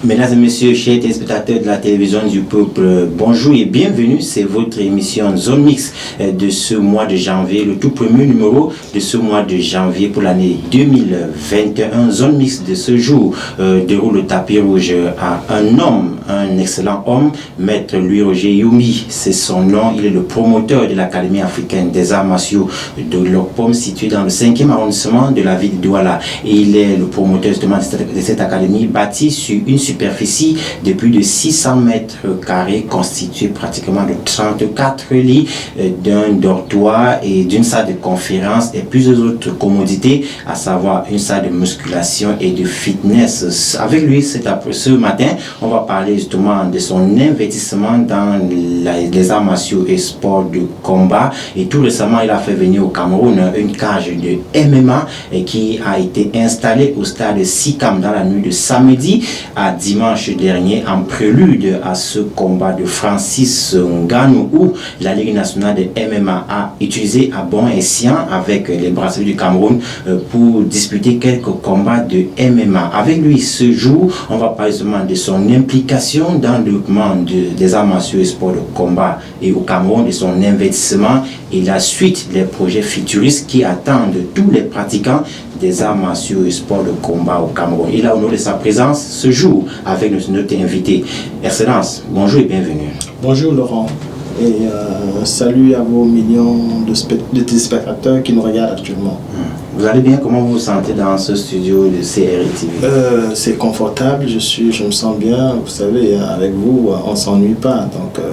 Mesdames et messieurs, chers téléspectateurs de la télévision du peuple, bonjour et bienvenue. C'est votre émission Zone Mix de ce mois de janvier, le tout premier numéro de ce mois de janvier pour l'année 2021. Zone Mix de ce jour déroule le tapis rouge à un homme, un excellent homme, Maître Louis-Roger Youmi. C'est son nom. Il est le promoteur de l'Académie africaine des arts martiaux de l'Opom, située dans le 5e arrondissement de la ville de Douala. Et il est le promoteur justement de cette académie bâtie sur une superficie de plus de 600 mètres carrés, constituée pratiquement de 34 lits, d'un dortoir et d'une salle de conférence et plusieurs autres commodités, à savoir une salle de musculation et de fitness. Avec lui, ce matin, on va parler justement de son investissement dans les arts martiaux et sports de combat. Et tout récemment, il a fait venir au Cameroun une cage de MMA qui a été installée au stade Sikam dans la nuit de samedi à dimanche dernier, en prélude à ce combat de Francis Ngannou, où la Ligue nationale de MMA a utilisé à bon escient avec les bracelets du Cameroun pour disputer quelques combats de MMA. Avec lui ce jour, on va parler seulement de son implication dans le développement des arts martiaux et sports de combat et au Cameroun, de son investissement et la suite des projets futuristes qui attendent tous les pratiquants des arts martiaux et sports de combat au Cameroun. Il a honoré de sa présence ce jour avec notre invité. Excellence, bonjour et bienvenue. Bonjour Laurent, et salut à vos millions de téléspectateurs qui nous regardent actuellement. Vous allez bien? Comment vous vous sentez dans ce studio de CRI-TV? C'est confortable, je me sens bien. Vous savez, avec vous, on ne s'ennuie pas. Donc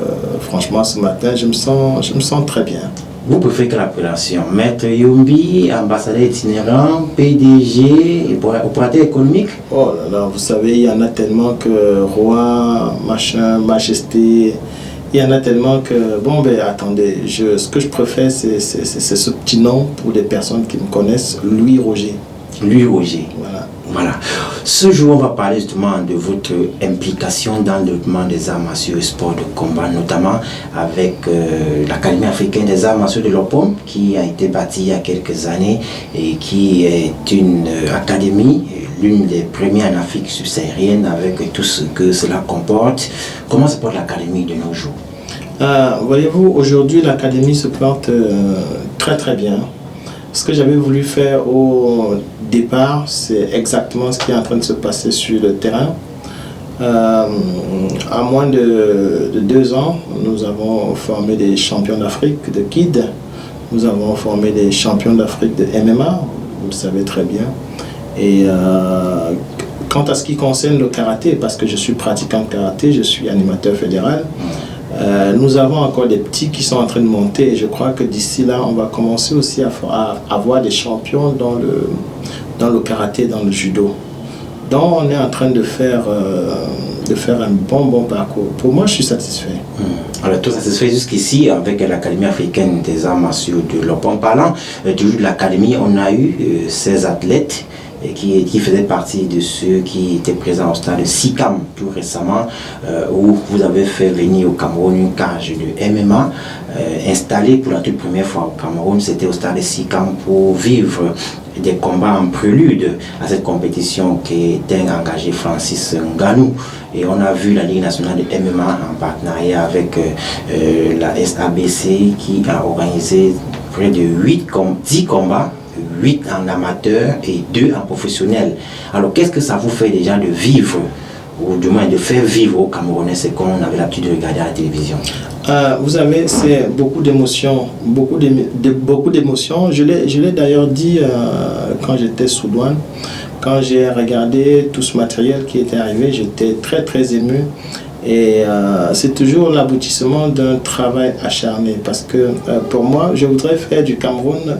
franchement, ce matin, je me sens très bien. Vous préférez quelle appellation? Maître Youmi, ambassadeur itinérant, PDG, opérateur économique? Oh là là, vous savez, il y en a tellement que roi, machin, majesté, il y en a tellement que... Bon, ben attendez, ce que je préfère, c'est ce petit nom pour les personnes qui me connaissent, Louis-Roger. Louis-Roger. Voilà. Ce jour, on va parler justement de votre implication dans le développement des arts martiaux et sports de combat, notamment avec l'Académie africaine des arts martiaux de l'Opom, qui a été bâtie il y a quelques années et qui est une académie, l'une des premières en Afrique subsaharienne, avec tout ce que cela comporte. Comment se porte l'académie de nos jours? Voyez-vous, aujourd'hui, l'académie se porte très très bien. Ce que j'avais voulu faire au départ, c'est exactement ce qui est en train de se passer sur le terrain. En moins de 2 ans, nous avons formé des champions d'Afrique de KID. Nous avons formé des champions d'Afrique de MMA, vous le savez très bien. Et quant à ce qui concerne le karaté, parce que je suis pratiquant de karaté, je suis animateur fédéral, nous avons encore des petits qui sont en train de monter et je crois que d'ici là, on va commencer aussi à avoir des champions dans le karaté, dans le judo. Donc on est en train de faire un bon parcours. Pour moi, je suis satisfait. Alors, tout satisfait jusqu'ici avec l'Académie africaine des arts martiaux de l'Opom. Parlant toujours de l'Académie, on a eu 16 athlètes qui faisaient partie de ceux qui étaient présents au stade de Sikam tout récemment, où vous avez fait venir au Cameroun une cage de MMA installée pour la toute première fois au Cameroun. C'était au stade de Sikam pour vivre des combats en prélude à cette compétition qui était engagé Francis Ngannou. Et on a vu la Ligue nationale de MMA en partenariat avec la SABC qui a organisé près de 10 combats, 8 en amateur et 2 en professionnel. Alors qu'est-ce que ça vous fait déjà de vivre, ou du moins de faire vivre aux Camerounais ce qu'on avait l'habitude de regarder à la télévision? Vous savez, c'est beaucoup d'émotions, beaucoup d'émotions. Je l'ai d'ailleurs dit quand j'étais sous douane. Quand j'ai regardé tout ce matériel qui était arrivé, j'étais très ému. Et c'est toujours l'aboutissement d'un travail acharné. Parce que pour moi, je voudrais faire du Cameroun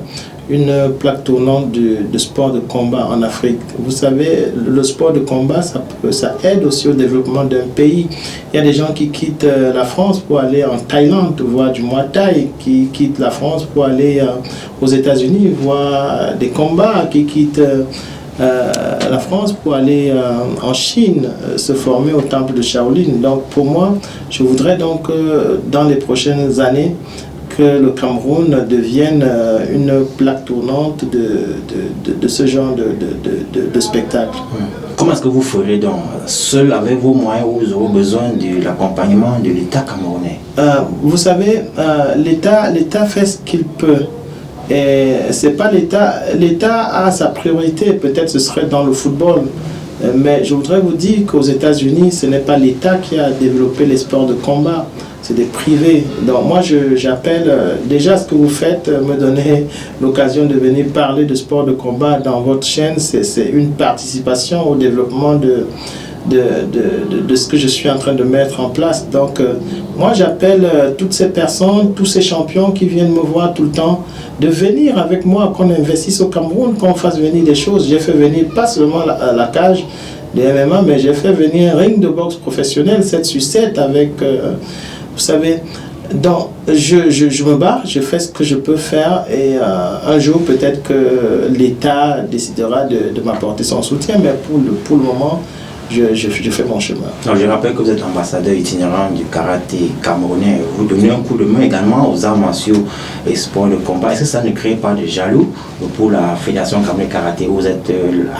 une plaque tournante de sport de combat en Afrique. Vous savez, le sport de combat, ça aide aussi au développement d'un pays. Il y a des gens qui quittent la France pour aller en Thaïlande voir du Muay Thai, qui quittent la France pour aller aux États-Unis voir des combats, qui quittent la France pour aller en Chine se former au temple de Shaolin. Donc pour moi, je voudrais donc dans les prochaines années que le Cameroun devienne une plaque tournante de ce genre de spectacle. Comment est-ce que vous ferez donc? Seul avec vos moyens ou vous aurez besoin de l'accompagnement de l'État camerounais? Vous savez, l'État fait ce qu'il peut. Et c'est pas l'État. L'État a sa priorité, peut-être ce serait dans le football. Mais je voudrais vous dire qu'aux États-Unis, ce n'est pas l'État qui a développé les sports de combat, c'est des privés. Donc moi, j'appelle déjà ce que vous faites, me donner l'occasion de venir parler de sport de combat dans votre chaîne, c'est une participation au développement de ce que je suis en train de mettre en place. Donc moi j'appelle toutes ces personnes, tous ces champions qui viennent me voir tout le temps, de venir avec moi, qu'on investisse au Cameroun, qu'on fasse venir des choses. J'ai fait venir pas seulement la cage de MMA, mais j'ai fait venir un ring de boxe professionnel 7/7 avec, vous savez, donc je me bats, je fais ce que je peux faire et un jour peut-être que l'État décidera de m'apporter son soutien, mais pour le moment, je fais mon chemin. Alors, je rappelle que vous êtes ambassadeur itinérant du karaté camerounais. Vous donnez un coup de main également aux arts martiaux et sports de combat. Est-ce que ça ne crée pas de jaloux pour la Fédération camerounaise karaté où vous êtes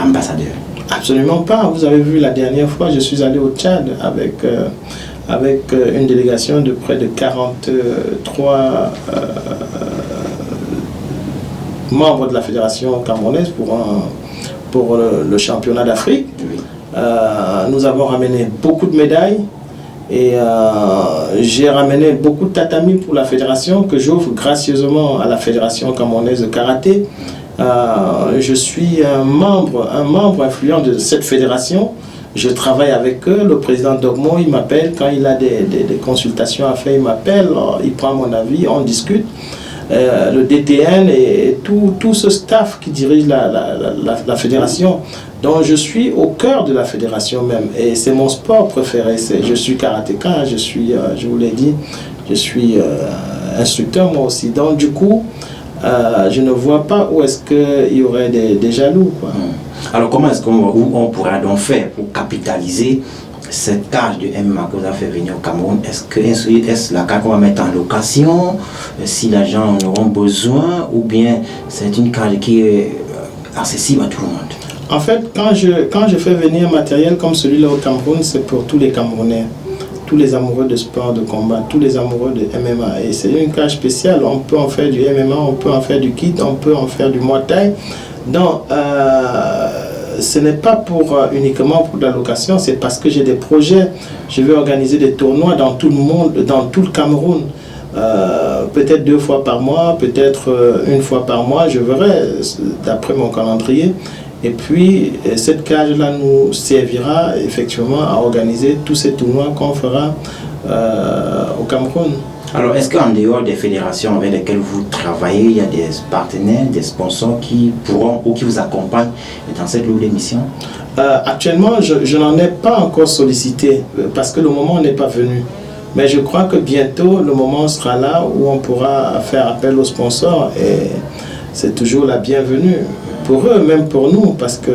ambassadeur? Absolument pas. Vous avez vu la dernière fois, je suis allé au Tchad avec une délégation de près de 43 membres de la Fédération camerounaise pour le championnat d'Afrique. Oui. Nous avons ramené beaucoup de médailles et j'ai ramené beaucoup de tatamis pour la fédération que j'offre gracieusement à la Fédération camerounaise de karaté. Je suis un membre influent de cette fédération. Je travaille avec eux. Le président Dogmo, il m'appelle quand il a des consultations à faire, il m'appelle, il prend mon avis, on discute. Le DTN et tout ce staff qui dirige la fédération. Donc je suis au cœur de la fédération même et c'est mon sport préféré. Je suis karatéka, je vous l'ai dit, je suis instructeur moi aussi. Donc du coup, je ne vois pas où est-ce qu'il y aurait des jaloux, quoi. Alors comment est-ce qu'on pourra donc faire pour capitaliser cette cage de MMA que vous avez fait venir au Cameroun? Est-ce la cage qu'on va mettre en location si les gens en auront besoin, ou bien c'est une cage qui est accessible à tout le monde? En fait, quand je fais venir un matériel comme celui-là au Cameroun, c'est pour tous les Camerounais, tous les amoureux de sport de combat, tous les amoureux de MMA. Et c'est une cage spéciale. On peut en faire du MMA, on peut en faire du kit, on peut en faire du Muay Thai. Donc, ce n'est pas uniquement pour la location, c'est parce que j'ai des projets. Je vais organiser des tournois dans tout le monde, dans tout le Cameroun. Peut-être 2 fois par mois, peut-être 1 fois par mois, je verrai d'après mon calendrier. Et puis, cette cage-là nous servira effectivement à organiser tous ces tournois qu'on fera au Cameroun. Alors, est-ce qu'en dehors des fédérations avec lesquelles vous travaillez, il y a des partenaires, des sponsors qui pourront ou qui vous accompagnent dans cette lourde mission? Actuellement, je n'en ai pas encore sollicité parce que le moment n'est pas venu. Mais je crois que bientôt, le moment sera là où on pourra faire appel aux sponsors et c'est toujours la bienvenue pour eux, même pour nous, parce que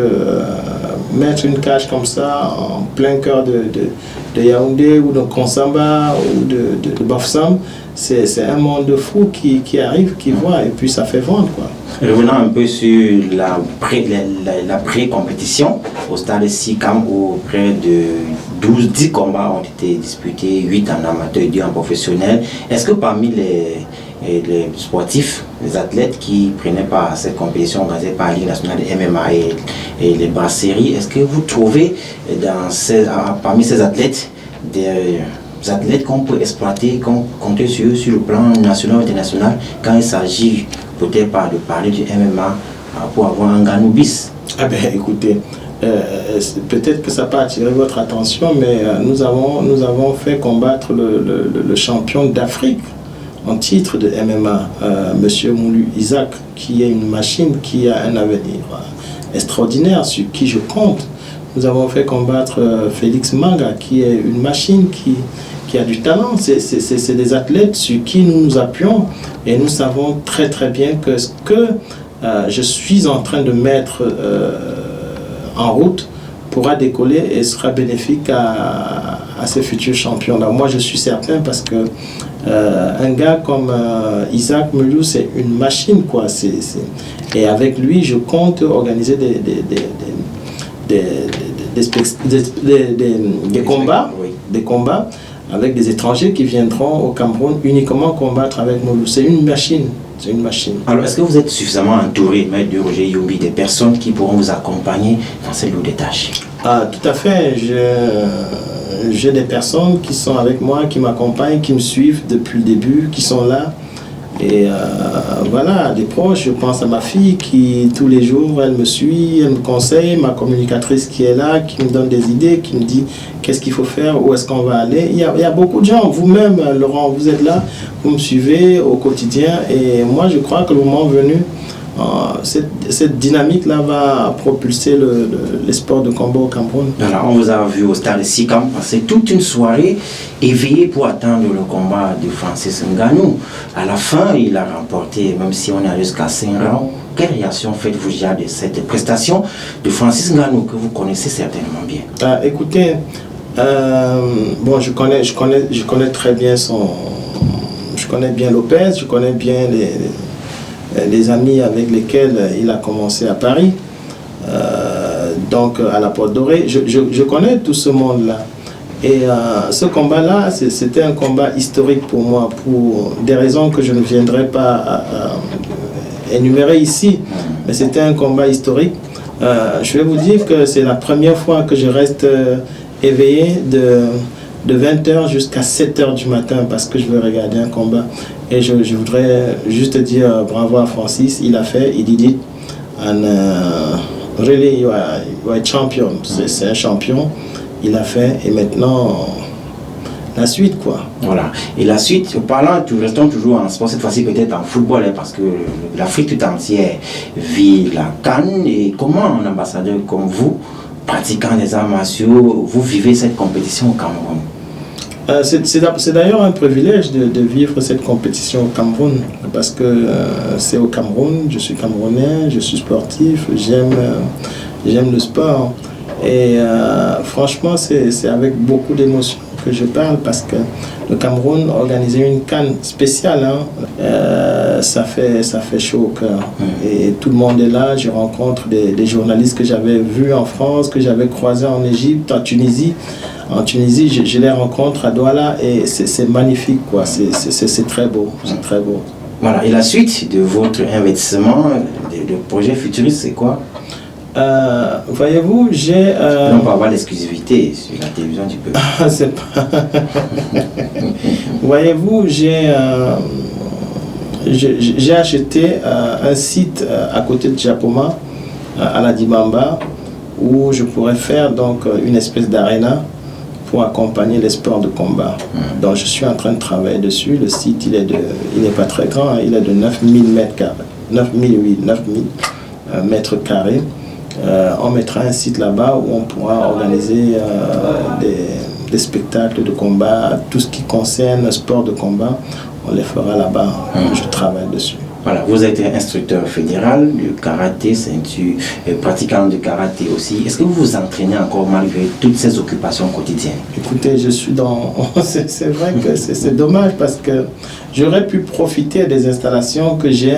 mettre une cage comme ça en plein cœur de Yaoundé ou de Konsamba ou de Bafoussam, c'est un monde de fous qui arrive, qui voit et puis ça fait vendre, quoi. Revenons un peu sur la pré-compétition au stade Sikam où près de 10 combats ont été disputés, 8 en amateur et 2 en professionnel. Est-ce que parmi les sportifs, les athlètes qui prenaient part à cette compétition organisée par la Ligue nationale de MMA et les brasseries, est-ce que vous trouvez parmi ces athlètes des athlètes qu'on peut exploiter, qu'on compte sur eux sur le plan national ou international quand il s'agit peut-être pas de parler du MMA pour avoir un ganou bis? Ah ben écoutez, peut-être que ça n'a pas attiré votre attention, mais nous avons fait combattre le champion d'Afrique en titre de MMA, Monsieur Moulu Isaac, qui est une machine qui a un avenir extraordinaire sur qui je compte. Nous avons fait combattre Félix Manga, qui est une machine qui a du talent. C'est des athlètes sur qui nous nous appuyons et nous savons très très bien que ce que je suis en train de mettre en route pourra décoller et sera bénéfique à ces futurs champions. Là, moi, je suis certain parce que Un gars comme Isaac Melou, c'est une machine, quoi. Et avec lui, je compte organiser des combats, oui. des combats avec des étrangers qui viendront au Cameroun uniquement combattre avec Melou. C'est une machine. C'est une machine. Alors, est-ce que vous êtes suffisamment entouré, Maître Roger Youmbi, des personnes qui pourront vous accompagner dans ces lourdes tâches? Ah, tout à fait. J'ai des personnes qui sont avec moi, qui m'accompagnent, qui me suivent depuis le début, qui sont là. Et voilà, des proches, je pense à ma fille qui tous les jours, elle me suit, elle me conseille, ma communicatrice qui est là, qui me donne des idées, qui me dit qu'est-ce qu'il faut faire, où est-ce qu'on va aller. Il y a beaucoup de gens, vous-même Laurent, vous êtes là, vous me suivez au quotidien et moi je crois que le moment venu, cette dynamique-là va propulser les sports de combat au Cameroun. Alors, on vous a vu au stade de Sikam passer toute une soirée éveillée pour attendre le combat de Francis Ngannou. À la fin, il a remporté, même si on est allé jusqu'à 5 rounds. Quelle réaction faites-vous déjà de cette prestation de Francis Ngannou que vous connaissez certainement bien? Écoutez, bon, je connais très bien je connais bien Lopez, je connais bien les amis avec lesquels il a commencé à Paris, donc à la Porte Dorée. Je connais tout ce monde-là. Et ce combat-là, c'était un combat historique pour moi, pour des raisons que je ne viendrai pas énumérer ici. Mais c'était un combat historique. Je vais vous dire que c'est la première fois que je reste éveillé de 20h jusqu'à 7h du matin parce que je veux regarder un combat. Et je voudrais juste dire bravo à Francis, il a fait, il did it. And really, you are champion. C'est un champion, il a fait. Et maintenant, la suite, quoi. Voilà. Et la suite, restons toujours en sport, cette fois-ci peut-être en football, hein, parce que l'Afrique tout entière vit la CAN. Et comment un ambassadeur comme vous, pratiquant des arts martiaux, vous vivez cette compétition au Cameroun? C'est d'ailleurs un privilège de vivre cette compétition au Cameroun, parce que c'est au Cameroun, je suis camerounais, je suis sportif, j'aime le sport. Et franchement, c'est avec beaucoup d'émotion que je parle, parce que le Cameroun organisait une CAN spéciale, hein. Ça fait chaud au cœur. Et tout le monde est là, je rencontre des journalistes que j'avais vus en France, que j'avais croisés en Égypte, en Tunisie. En Tunisie, je les rencontre à Douala et c'est magnifique, quoi. C'est très beau, c'est très beau. Voilà, et la suite de votre investissement, de projet futuriste, c'est quoi? Voyez-vous, j'ai... On peut avoir l'exclusivité sur la télévision du peuple. C'est pas... Voyez-vous, j'ai acheté un site à côté de Japoma, à la Dimamba, où je pourrais faire donc une espèce d'aréna pour accompagner les sports de combat. Donc je suis en train de travailler dessus. Le site, il n'est pas très grand, hein, il est de 9000 mètres carrés. 9000 mètres carrés. On mettra un site là-bas où on pourra organiser des spectacles de combat, tout ce qui concerne le sport de combat, on les fera là-bas. Je travaille dessus. Voilà, vous êtes instructeur fédéral du karaté, ceinture, pratiquant de karaté aussi. Est-ce que vous vous entraînez encore malgré toutes ces occupations quotidiennes? Écoutez, je suis dans... c'est vrai que c'est dommage parce que j'aurais pu profiter des installations que j'ai,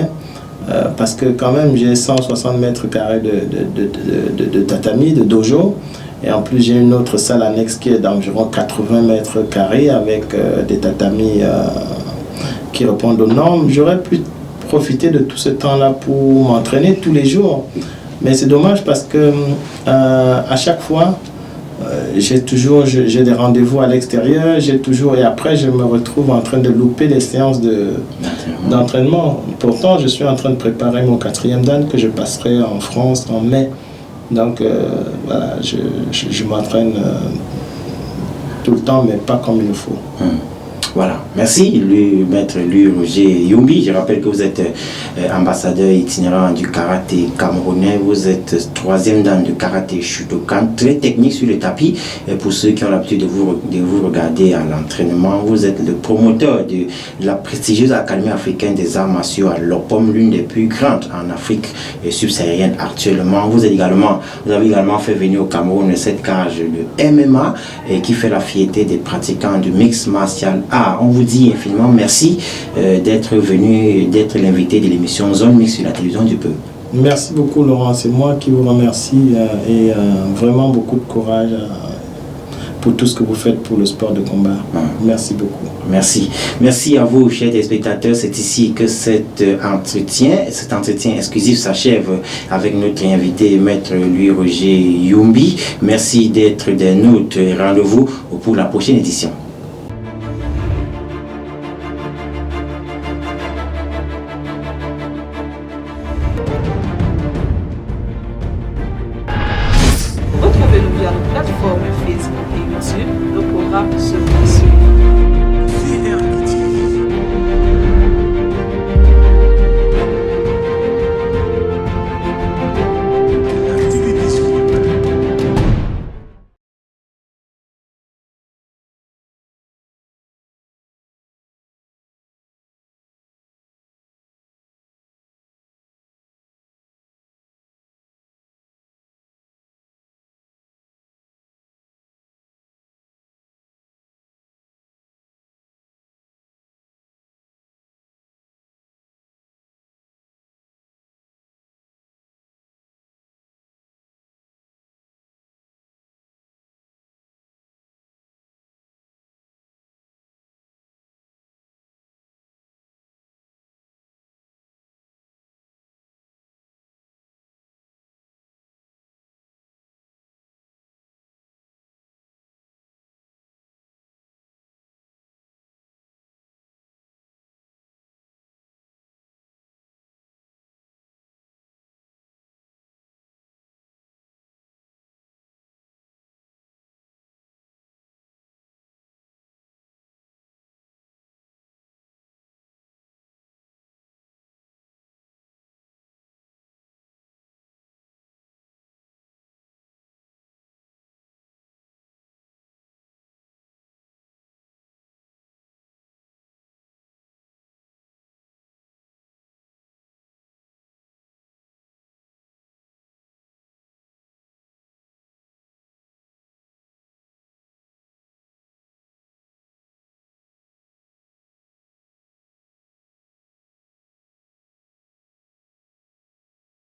parce que quand même j'ai 160 mètres carrés de tatami, de dojo. Et en plus, j'ai une autre salle annexe qui est d'environ 80 mètres carrés avec des tatamis qui répondent aux normes. J'aurais pu profiter de tout ce temps-là pour m'entraîner tous les jours. Mais c'est dommage parce que à chaque fois, j'ai des rendez-vous à l'extérieur, et après je me retrouve en train de louper les séances d'entraînement. Pourtant, je suis en train de préparer mon 4e dan que je passerai en France en mai. Donc voilà, je m'entraîne tout le temps, mais pas comme il le faut. Voilà, merci maître Roger Youmbi. Je rappelle que vous êtes ambassadeur itinérant du karaté camerounais. Vous êtes 3e dan de karaté Shudokan, très technique sur le tapis. Et pour ceux qui ont l'habitude de vous regarder à l'entraînement, vous êtes le promoteur de la prestigieuse Académie africaine des arts martiaux à l'OPOM, l'une des plus grandes en Afrique subsaharienne actuellement. Vous avez également fait venir au Cameroun cette cage de MMA qui fait la fierté des pratiquants du mix martial art Voilà, on vous dit infiniment merci d'être venu, d'être l'invité de l'émission Zone Mix sur la télévision du peuple. Merci beaucoup Laurent, c'est moi qui vous remercie et vraiment beaucoup de courage pour tout ce que vous faites pour le sport de combat. Merci beaucoup. Merci. Merci à vous, chers téléspectateurs. C'est ici que cet entretien exclusif s'achève avec notre invité, Maître Louis-Roger Youmbi. Merci d'être des nôtres. Rendez-vous pour la prochaine édition.